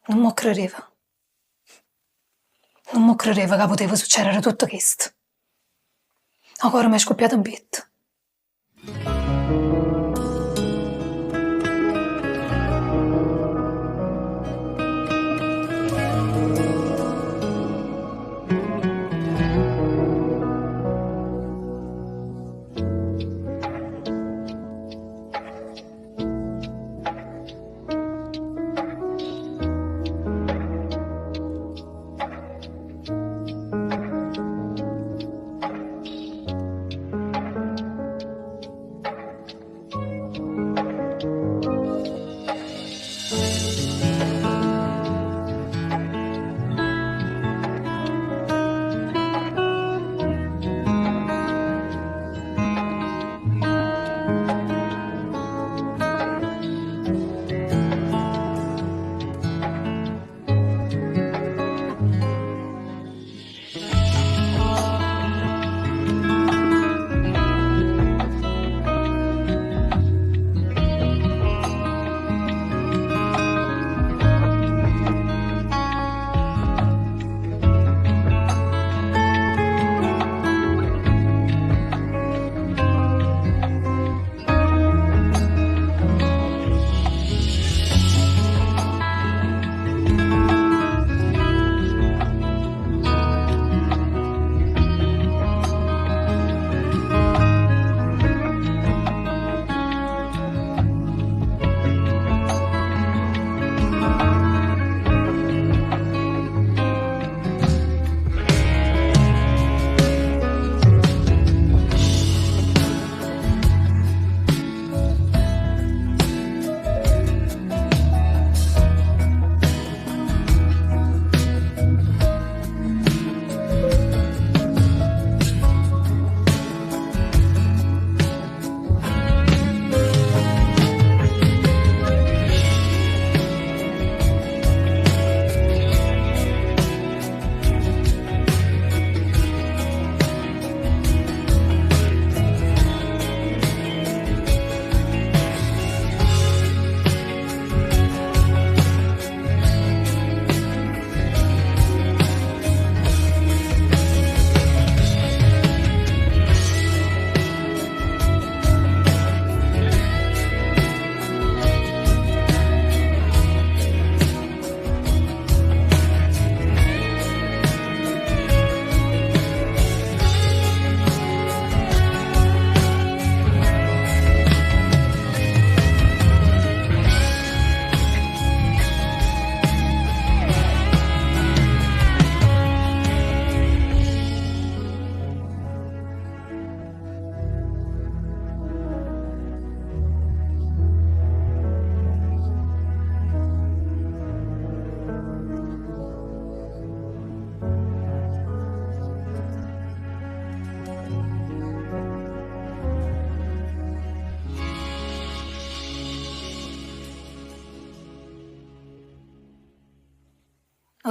Non mo credeva. Non mo credeva che poteva succedere tutto questo. Ancora mi è scoppiato un petto.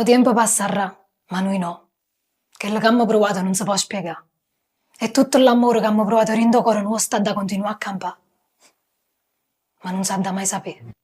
Il tempo passerà, ma noi no. Quello che abbiamo provato non si può spiegare. E tutto l'amore che abbiamo provato rindo cuore nostro sta da continuare a campare. Ma non si da mai sapere.